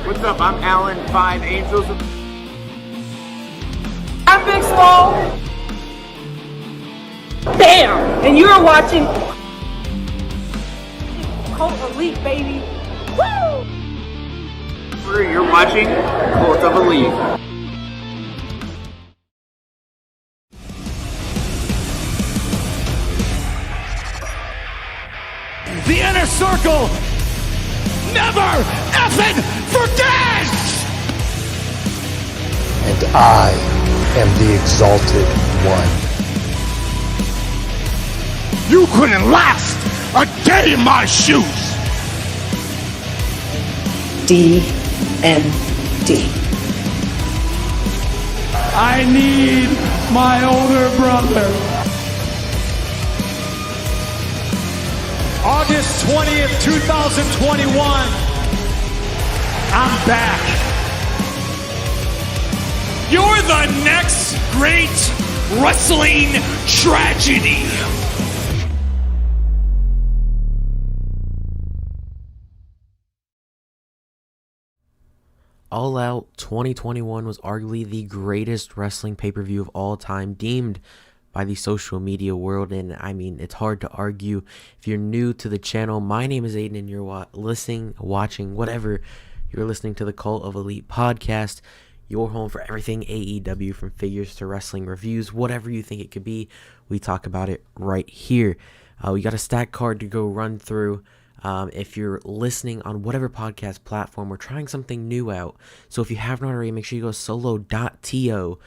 What's up? I'm Allin, 5 Angels. I'm Big Small. Bam! And you're watching Cult Elite, baby. Woo! You're watching Cult of Elite. The inner circle never effing forgets! And I am the exalted one. You couldn't last a day in my shoes! D.M.D. I need my older brother. August 20th, 2021. I'm back. You're the next great wrestling tragedy. All Out 2021 was arguably the greatest wrestling pay-per-view of all time, deemed by the social media world, and I mean, it's hard to argue. If you're new to the channel, my name is Aiden, and you're listening, watching, whatever, you're listening to the Cult of Elite podcast, your home for everything AEW, from figures to wrestling reviews, whatever you think it could be, we talk about it right here. We got a stack card to go run through. If you're listening on whatever podcast platform, we're trying something new out. So if you haven't already, make sure you go solo.to/Cult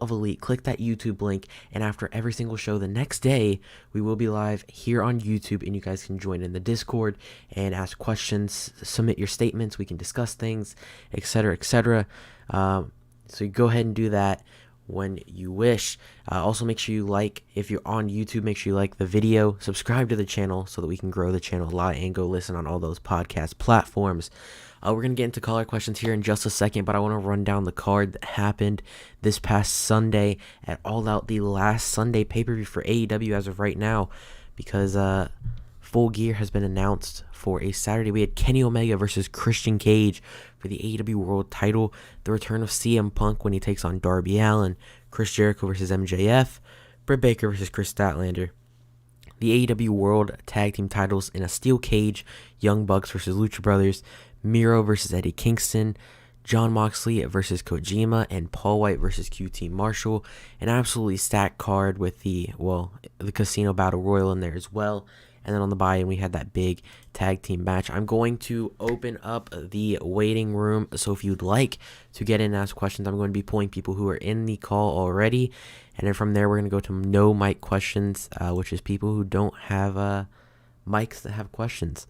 of Elite. Click that YouTube link, and after every single show the next day, we will be live here on YouTube, and you guys can join in the Discord and ask questions, submit your statements, we can discuss things, etc., etc. So you go ahead and do that when you wish. Also, make sure you like, if you're on YouTube, make sure you like the video, subscribe to the channel so that we can grow the channel a lot, and go listen on all those podcast platforms. We're going to get into caller questions here in just a second, but I want to run down the card that happened this past Sunday at All Out, the last Sunday pay-per-view for AEW as of right now, because Full Gear has been announced for a Saturday. We had Kenny Omega versus Christian Cage for the AEW World title, the return of CM Punk when he takes on Darby Allin, Chris Jericho versus MJF, Britt Baker versus Kris Statlander, the AEW World Tag Team titles in a steel cage, Young Bucks versus Lucha Brothers, Miro versus Eddie Kingston, John Moxley versus Kojima, and Paul White versus QT Marshall. An absolutely stacked card with the Casino Battle Royal in there as well. And then on the buy-in, we had that big tag team match. I'm going to open up the waiting room, so if you'd like to get in and ask questions, I'm going to be pulling people who are in the call already. And then from there, we're going to go to no mic questions, which is people who don't have mics that have questions.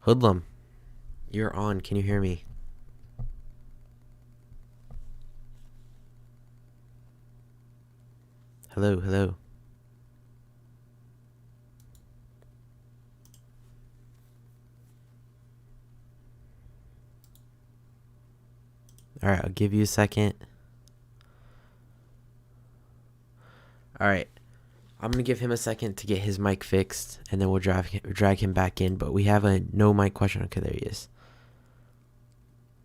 Hoodlum, you're on. Can you hear me? Hello, hello. Alright, I'll give you a second. Alright, I'm going to give him a second to get his mic fixed, and then we'll drag him back in. But we have a no mic question. Okay, there he is.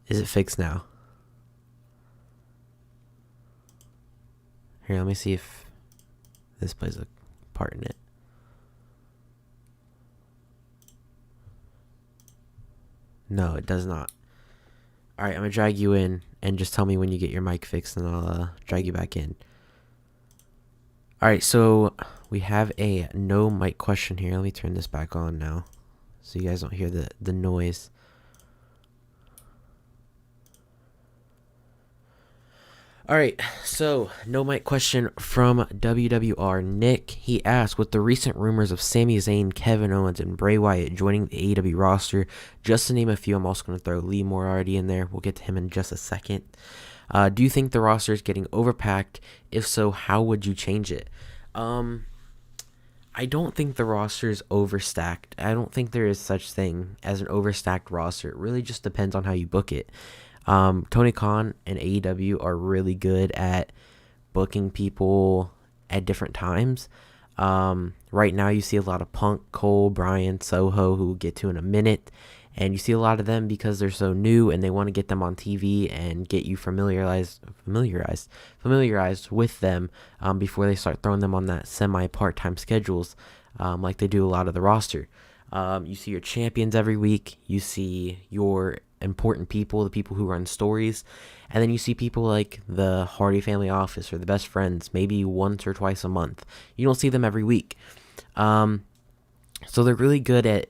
Is it fixed now? Here, let me see if this plays a part in it. No, it does not. Alright, I'm going to drag you in, and just tell me when you get your mic fixed, and I'll drag you back in. Alright, so we have a no mic question here. Let me turn this back on now, so you guys don't hear the noise. Alright, so no mic question from WWR. Nick, he asked, with the recent rumors of Sami Zayn, Kevin Owens, and Bray Wyatt joining the AEW roster, just to name a few, I'm also going to throw Lee Moriarty in there. We'll get to him in just a second. Do you think the roster is getting overpacked? If so, how would you change it? I don't think the roster is overstacked. I don't think there is such thing as an overstacked roster. It really just depends on how you book it. Tony Khan and AEW are really good at booking people at different times. Right now you see a lot of Punk, Cole, Bryan, Soho, who we'll get to in a minute. And you see a lot of them because they're so new and they want to get them on TV and get you familiarized with them before they start throwing them on that semi-part-time schedules like they do a lot of the roster. You see your champions every week. You see your important people, the people who run stories. And then you see people like the Hardy Family Office or the Best Friends maybe once or twice a month. You don't see them every week. So they're really good at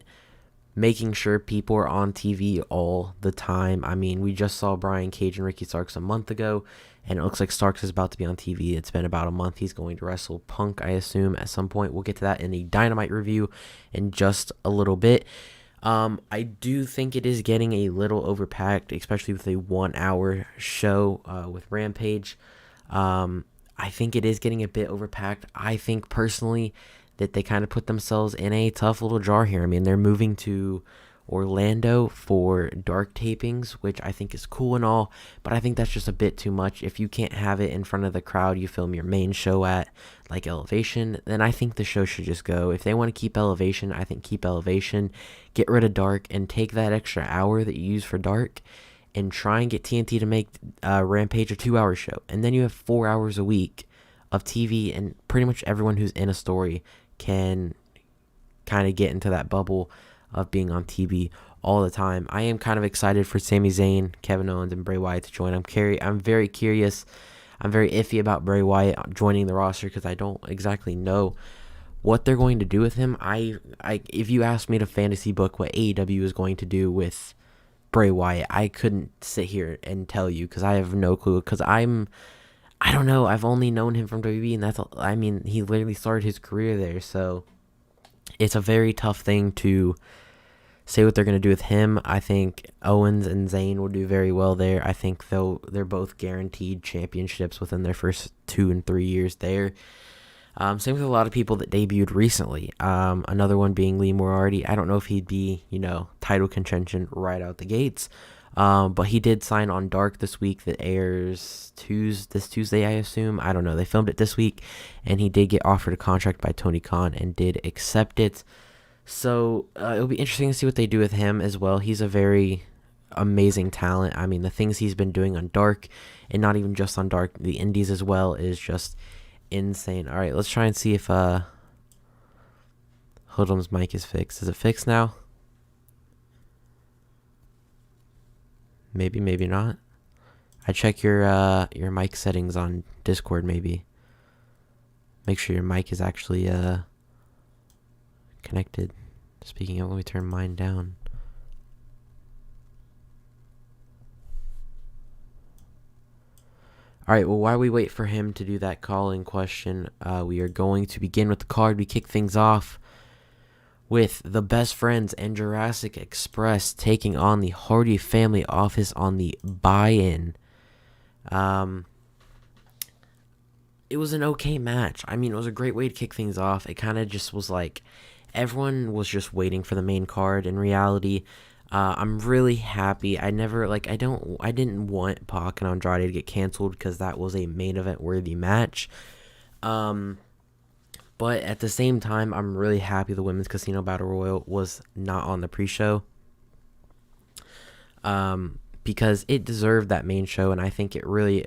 making sure people are on TV all the time. I mean, we just saw Brian Cage and Ricky Starks a month ago, and it looks like Starks is about to be on TV. It's been about a month. He's going to wrestle Punk, I assume, at some point. We'll get to that in a Dynamite review in just a little bit. I do think it is getting a little overpacked, especially with a 1 hour show with Rampage. I think it is getting a bit overpacked. I think personally that they kind of put themselves in a tough little jar here. I mean, they're moving to Orlando for Dark tapings, which I think is cool and all, but I think that's just a bit too much. If you can't have it in front of the crowd you film your main show at, like Elevation, then I think the show should just go. If they want to keep Elevation, I think keep Elevation, get rid of Dark, and take that extra hour that you use for Dark and try and get TNT to make Rampage a 2 hour show. And then you have 4 hours a week of TV, and pretty much everyone who's in a story can kind of get into that bubble of being on TV all the time. I am kind of excited for Sami Zayn, Kevin Owens, and Bray Wyatt to join. I'm very curious. I'm very iffy about Bray Wyatt joining the roster because I don't exactly know what they're going to do with him. If you asked me to fantasy book what AEW is going to do with Bray Wyatt, I couldn't sit here and tell you because I have no clue. Because I don't know. I've only known him from WWE, and he literally started his career there. So it's a very tough thing to say what they're going to do with him. I think Owens and Zayn will do very well there. I think they're both guaranteed championships within their first 2 and 3 years there. Same with a lot of people that debuted recently. Another one being Lee Moriarty. I don't know if he'd be, title contention right out the gates. But he did sign on Dark this week that airs this Tuesday, I assume. I don't know. They filmed it this week, and he did get offered a contract by Tony Khan and did accept it. So it'll be interesting to see what they do with him as well. He's a very amazing talent. I mean, the things he's been doing on Dark, and not even just on Dark, the indies as well, is just insane. All right, let's try and see if Hoodlum's mic is fixed. Is it fixed now? Maybe, maybe not. I check your mic settings on Discord, maybe. Make sure your mic is actually connected. Speaking of, let me turn mine down. Alright, well, while we wait for him to do that call-in question, we are going to begin with the card. We kick things off with the Best Friends and Jurassic Express taking on the Hardy Family Office on the buy-in. It was an okay match. I mean, it was a great way to kick things off. It kind of just was like everyone was just waiting for the main card. In reality, I'm really happy. I didn't want Pac and Andrade to get canceled because that was a main event worthy match. But at the same time, I'm really happy the Women's Casino Battle Royal was not on the pre-show. Because it deserved that main show, and I think it really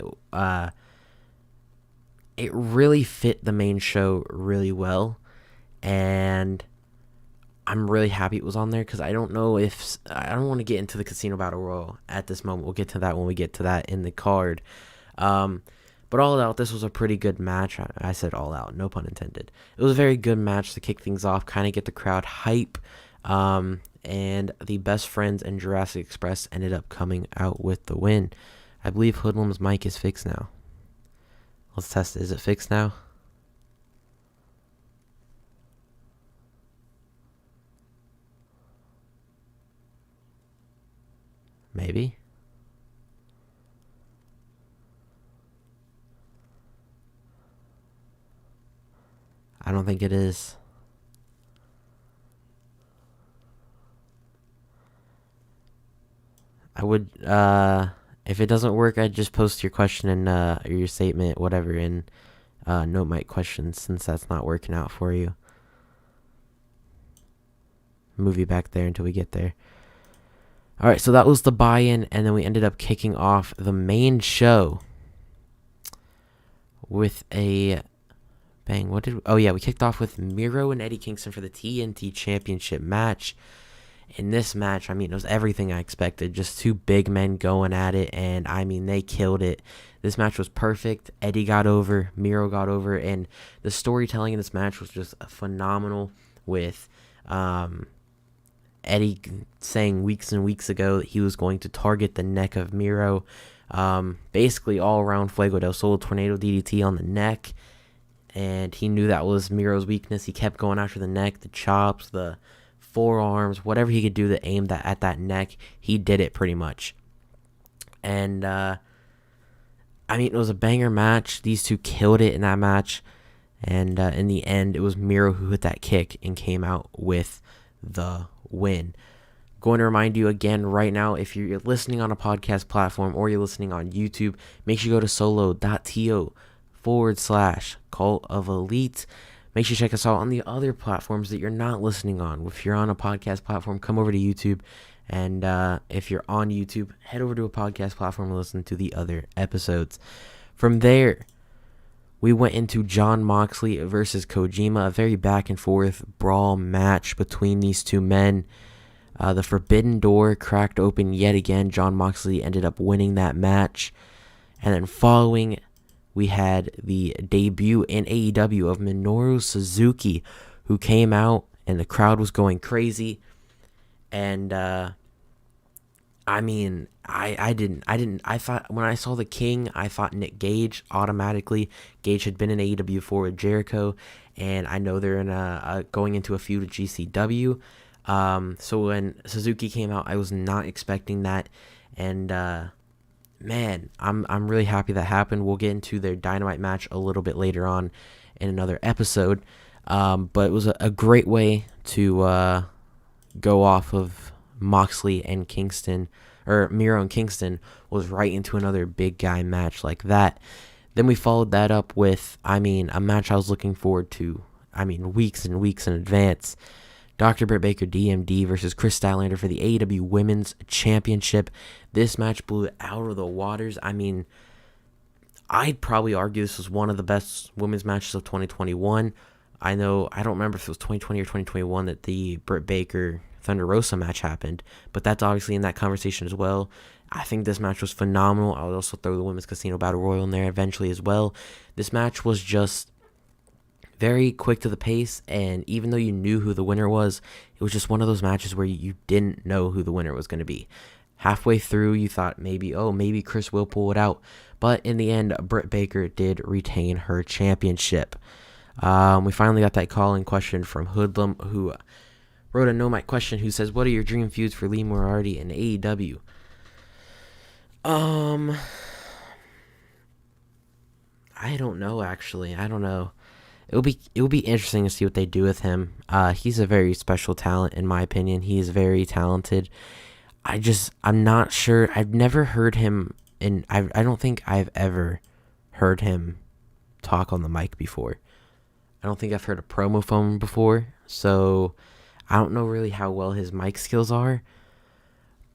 fit the main show really well. And I'm really happy it was on there because I don't want to get into the Casino Battle Royal at this moment. We'll get to that when we get to that in the card. But all out, this was a pretty good match. I said all out, no pun intended. It was a very good match to kick things off, kind of get the crowd hype. And the Best Friends and Jurassic Express ended up coming out with the win. I believe Hoodlum's mic is fixed now. Let's test it. Is it fixed now? Maybe. I don't think it is. I would, if it doesn't work, I'd just post your question and or your statement, whatever, in note my questions since that's not working out for you. Move you back there until we get there. All right, so that was the buy-in, and then we ended up kicking off the main show with a bang. We kicked off with Miro and Eddie Kingston for the TNT Championship match. In this match, it was everything I expected. Just two big men going at it, and they killed it. This match was perfect. Eddie got over, Miro got over, and the storytelling in this match was just phenomenal with Eddie saying weeks and weeks ago that he was going to target the neck of Miro. Basically all around Fuego del Sol, tornado DDT on the neck. And he knew that was Miro's weakness. He kept going after the neck, the chops, the forearms, whatever he could do to aim that at that neck, he did it pretty much. And it was a banger match. These two killed it in that match. And in the end, it was Miro who hit that kick and came out with the win. Going to remind you again right now, if you're listening on a podcast platform or you're listening on YouTube, make sure you go to solo.to/Cult of Elite. Make sure you check us out on the other platforms that you're not listening on. If you're on a podcast platform, come over to YouTube. And if you're on YouTube, head over to a podcast platform and listen to the other episodes. From there, we went into Jon Moxley versus Kojima, a very back and forth brawl match between these two men. The Forbidden Door cracked open yet again. Jon Moxley ended up winning that match. And then following, we had the debut in AEW of Minoru Suzuki, who came out and the crowd was going crazy. And I thought when I saw the King, I thought Nick Gage automatically. Gage had been in AEW before with Jericho, and I know they're in going into a feud with GCW. So when Suzuki came out, I was not expecting that, and man, I'm really happy that happened. We'll get into their Dynamite match a little bit later on in another episode, but it was a great way to go off of Moxley and Kingston, or Miro and Kingston, was right into another big guy match like that. Then we followed that up with, a match I was looking forward to, weeks and weeks in advance. Dr. Britt Baker, D.M.D. versus Kris Statlander for the AEW Women's Championship. This match blew it out of the waters. I'd probably argue this was one of the best women's matches of 2021. I don't remember if it was 2020 or 2021 that the Britt Baker Thunder Rosa match happened, but that's obviously in that conversation as well. I think this match was phenomenal. I would also throw the Women's Casino Battle Royal in there eventually as well. This match was just very quick to the pace, and even though you knew who the winner was, it was just one of those matches where you didn't know who the winner was going to be. Halfway through, you thought maybe Kris will pull it out, but in the end, Britt Baker did retain her championship. We finally got that call-in question from Hoodlum, who wrote a no mic question, who says, what are your dream feuds for Lee Moriarty and AEW? I don't know, actually. I don't know. It will be interesting to see what they do with him. He's a very special talent, in my opinion. He is very talented. I'm not sure. I've never heard him, and I don't think I've ever heard him talk on the mic before. I don't think I've heard a promo from him before, so I don't know really how well his mic skills are,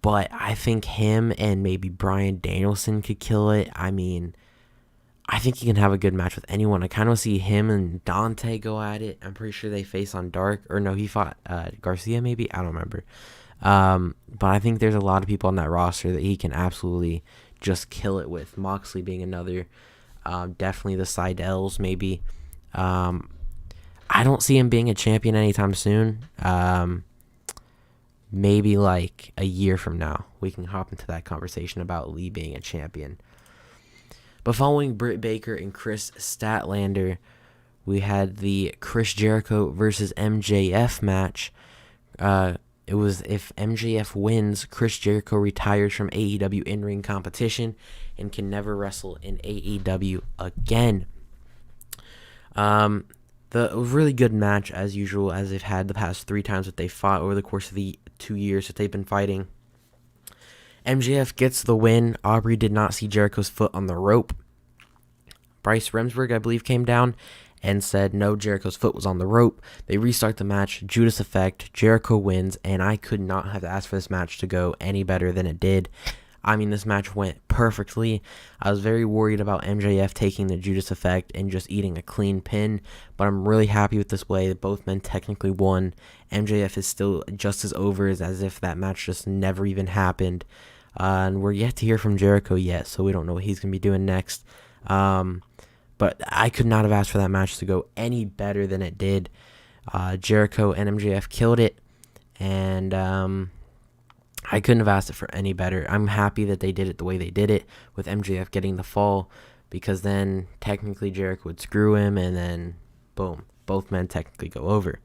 but I think him and maybe Bryan Danielson could kill it. I think he can have a good match with anyone. I kind of see him and Dante go at it. I'm pretty sure they face on Dark, or no, he fought Garcia maybe? I don't remember. But I think there's a lot of people on that roster that he can absolutely just kill it with. Moxley being another, definitely the Seidels maybe. I don't see him being a champion anytime soon. Maybe like a year from now, we can hop into that conversation about Lee being a champion. But following Britt Baker and Kris Statlander, we had the Chris Jericho versus MJF match. It was, if MJF wins, Chris Jericho retires from AEW in-ring competition and can never wrestle in AEW again. The really good match, as usual, as they've had the past 3 times that they fought over the course of the 2 years that they've been fighting. MJF gets the win. Aubrey did not see Jericho's foot on the rope, Bryce Remsburg, I believe, came down and said no, Jericho's foot was on the rope. They restart the match, Judas Effect, Jericho wins, and I could not have asked for this match to go any better than it did. I mean, this match went perfectly. I was very worried about MJF taking the Judas Effect and just eating a clean pin, but I'm really happy with this way. Both men technically won. MJF is still just as over as if that match just never even happened. And we're yet to hear from Jericho yet, so we don't know what he's going to be doing next. But I could not have asked for that match to go any better than it did. Jericho and MJF killed it, and I couldn't have asked it for any better. I'm happy that they did it the way they did it, with MJF getting the fall, because then technically Jericho would screw him, and then boom, both men technically go over.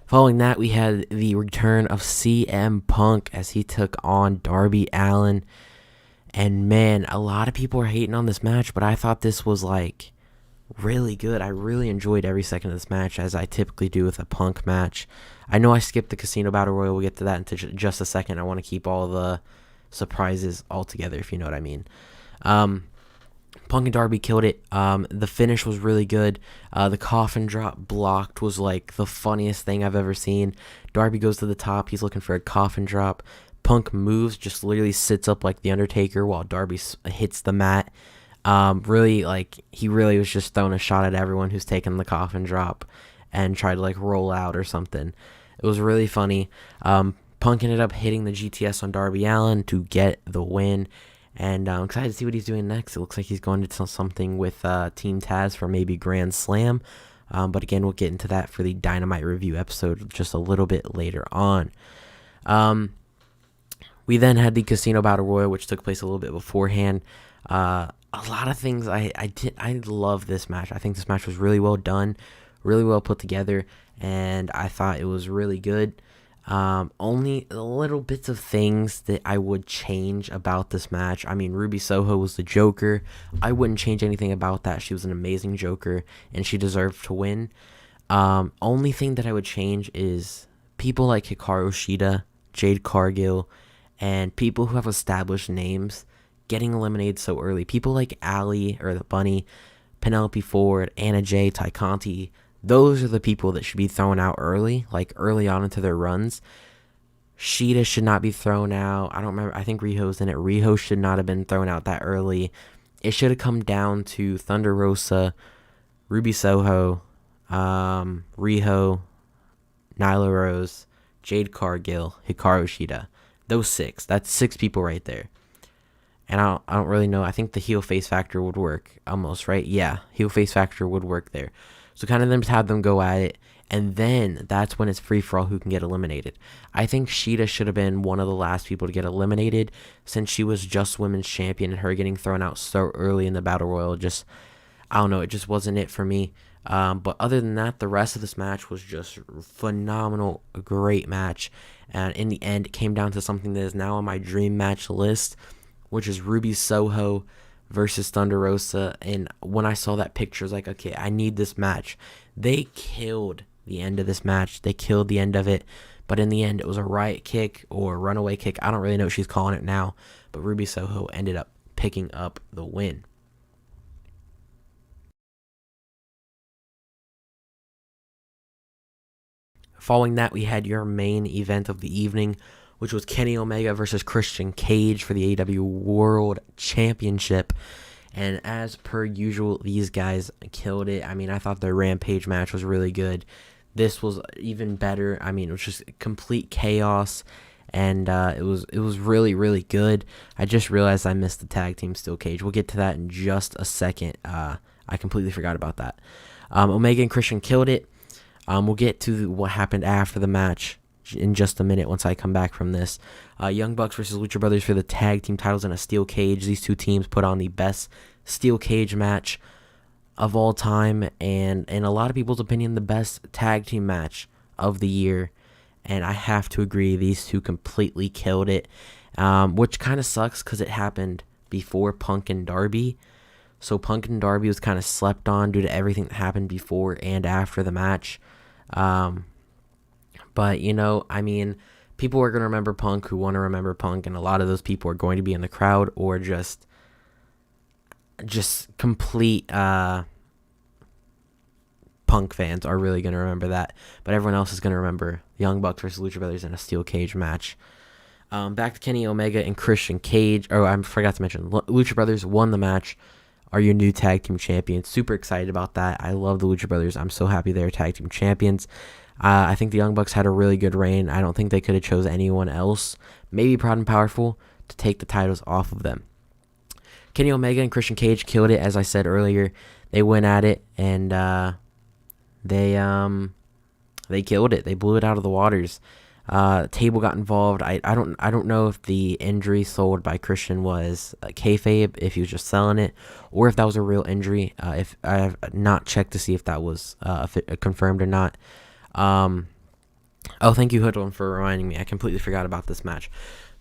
Following that, we had the return of CM Punk as he took on Darby Allin. And man, a lot of people are hating on this match, but I thought this was like really good. I really enjoyed every second of this match, as I typically do with a Punk match. I know I skipped the Casino Battle Royal. We'll get to that in just a second. I want to keep all the surprises all together, if you know what I mean. Punk and Darby killed it. The finish was really good. The coffin drop blocked was like the funniest thing I've ever seen. Darby goes to the top. He's looking for a coffin drop. Punk moves, just literally sits up like The Undertaker while Darby hits the mat. Really, like, he really was just throwing a shot at everyone who's taking the coffin drop and tried to like roll out or something. It was really funny. Punk ended up hitting the GTS on Darby Allin to get the win. And I'm excited to see what he's doing next. It looks like he's going to something with Team Taz for maybe Grand Slam. But again, we'll get into that for the Dynamite review episode just a little bit later on. We then had the Casino Battle Royal, which took place a little bit beforehand. A lot of things I love this match. I think this match was really well done, really well put together, and I thought it was really good. Only little bits of things that I would change about this match. I mean, Ruby Soho was the Joker. I wouldn't change anything about that. She was an amazing Joker, and she deserved to win. Only thing that I would change is people like Hikaru Shida, Jade Cargill, and people who have established names getting eliminated so early. People like Allie, or the Bunny, Penelope Ford, Anna Jay, Ty Conti. Those are the people that should be thrown out early, like early on into their runs. Sheeta should not be thrown out. I don't remember. I think Riho's in it. Riho should not have been thrown out that early. It should have come down to Thunder Rosa, Ruby Soho, Riho, Nyla Rose, Jade Cargill, Hikaru Shida. Those six. That's six people right there. And I don't really know. I think the heel face factor would work almost, right? Yeah, heel face factor would work there. So kind of them have them go at it, and then that's when it's free for all who can get eliminated. I think Sheeta should have been one of the last people to get eliminated, since she was just women's champion, and her getting thrown out so early in the Battle Royal, just, I don't know, it just wasn't it for me. But other than that, the rest of this match was just phenomenal, a great match. And in the end, it came down to something that is now on my dream match list, which is Ruby Soho versus Thunder Rosa. And when I saw that picture, I was like, okay, I need this match. They killed the end of this match. They killed the end of it. But in the end, it was a riot kick or runaway kick. I don't really know what she's calling it now. But Ruby Soho ended up picking up the win. Following that, we had your main event of the evening, which was Kenny Omega versus Christian Cage for the AEW World Championship. And as per usual, these guys killed it. I mean, I thought their Rampage match was really good. This was even better. I mean, it was just complete chaos, and it was really, really good. I just realized I missed the tag team steel cage. We'll get to that in just a second. I completely forgot about that. Omega and Christian killed it. We'll get to what happened after the match in just a minute once I come back from this. Young Bucks versus Lucha Brothers for the tag team titles in a steel cage. These two teams put on the best steel cage match of all time, and in a lot of people's opinion, the best tag team match of the year. And I have to agree, these two completely killed it, which kind of sucks because it happened before Punk and Darby. So Punk and Darby was kind of slept on due to everything that happened before and after the match. But, you know, I mean, people are going to remember Punk who want to remember Punk, and a lot of those people are going to be in the crowd or just just complete Punk fans are really going to remember that. But everyone else is going to remember Young Bucks versus Lucha Brothers in a steel cage match. Back to Kenny Omega and Christian Cage. Oh, I forgot to mention, Lucha Brothers won the match. Are your new tag team champions. Super excited about that. I love the Lucha Brothers. I'm so happy they're tag team champions. I think the Young Bucks had a really good reign. I don't think they could have chose anyone else, maybe Proud and Powerful, to take the titles off of them. Kenny Omega and Christian Cage killed it, as I said earlier. They went at it, and they killed it. They blew it out of the waters. Table got involved. I don't know if the injury sold by Christian was kayfabe, if he was just selling it, or if that was a real injury. If I have not checked to see if that was confirmed or not. Oh, thank you, Hoodlum, for reminding me. I completely forgot about this match.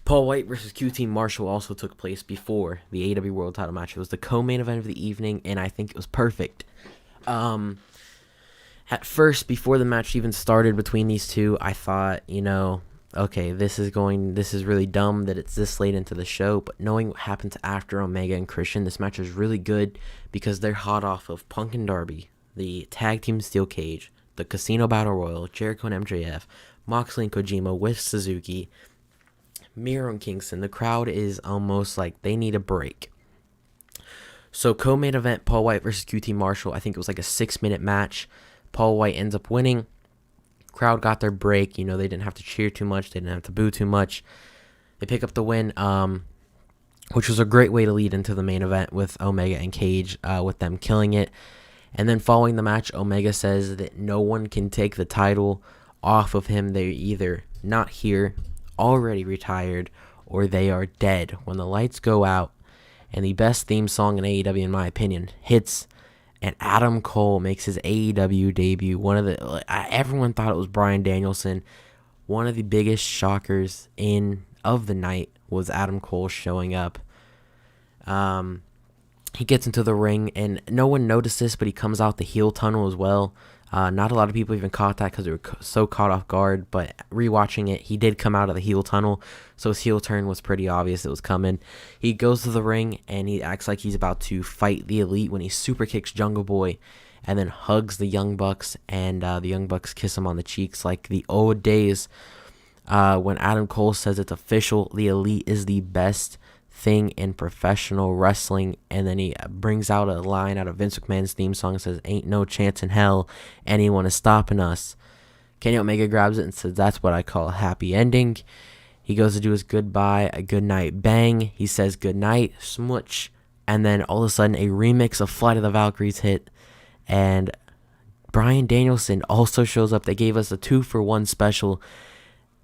Paul White versus QT Marshall also took place before the AEW World Title match. It was the co-main event of the evening, and I think it was perfect. At first, before the match even started between these two, I thought, okay, this is really dumb that it's this late into the show. But knowing what happens after Omega and Christian, this match is really good because they're hot off of Punk and Darby, the tag team steel cage, the Casino Battle Royal, Jericho and MJF, Moxley and Kojima with Suzuki, Miro and Kingston. The crowd is almost like they need a break. So co-main event, Paul White versus QT Marshall. I think it was like a 6-minute match. Paul White ends up winning. Crowd got their break. They didn't have to cheer too much. They didn't have to boo too much. They pick up the win, which was a great way to lead into the main event with Omega and Cage, with them killing it. And then following the match, Omega says that no one can take the title off of him. They're either not here, already retired, or they are dead. When the lights go out and the best theme song in AEW, in my opinion, hits, and Adam Cole makes his AEW debut. Everyone thought it was Bryan Danielson. One of the biggest shockers of the night was Adam Cole showing up. He gets into the ring, and no one noticed this, but he comes out the heel tunnel as well. Not a lot of people even caught that because they were so caught off guard, but rewatching it, he did come out of the heel tunnel, so his heel turn was pretty obvious it was coming. He goes to the ring, and he acts like he's about to fight the Elite when he super kicks Jungle Boy, and then hugs the Young Bucks, and the Young Bucks kiss him on the cheeks like the old days when Adam Cole says it's official, the Elite is the best thing in professional wrestling. And then he brings out a line out of Vince McMahon's theme song and says, "Ain't no chance in hell anyone is stopping us." Kenny Omega grabs it and says, "That's what I call a happy ending." He goes to do his goodbye, a good night bang. He says good night, smooch, and then all of a sudden a remix of Flight of the Valkyries hit, and Bryan Danielson also shows up. They gave us a 2-for-1 special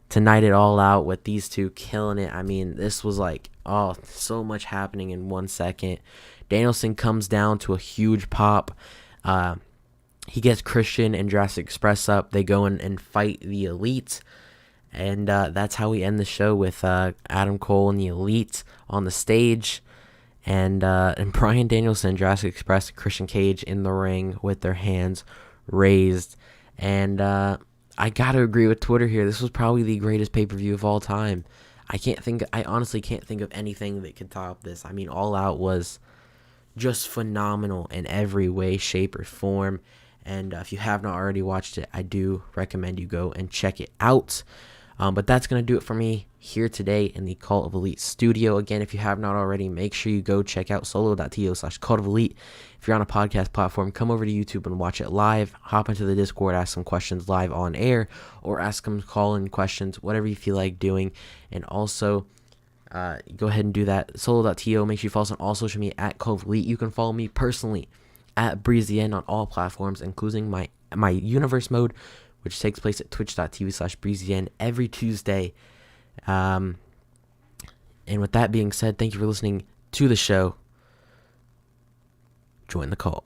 to night it all out with these two killing it. I mean, this was like, so much happening in 1 second. Danielson comes down to a huge pop. He gets Christian and Jurassic Express up. They go in and fight the Elite. And that's how we end the show, with Adam Cole and the Elite on the stage. And Bryan Danielson, Jurassic Express, and Christian Cage in the ring with their hands raised. And I gotta agree with Twitter here. This was probably the greatest pay-per-view of all time. I honestly can't think of anything that could top this. I mean, All Out was just phenomenal in every way, shape, or form. And if you have not already watched it, I do recommend you go and check it out. But that's going to do it for me here today in the Cult of Elite studio. Again, if you have not already, make sure you go check out solo.to/Cult of Elite. If you're on a podcast platform, come over to YouTube and watch it live. Hop into the Discord, ask some questions live on air, or ask them call-in questions, whatever you feel like doing. And also, go ahead and do that. Solo.to, make sure you follow us on all social media at Cult of Elite. You can follow me personally at BreezyN on all platforms, including my Universe mode, which takes place at twitch.tv/BreezyN every Tuesday. And with that being said, thank you for listening to the show. Join the cult.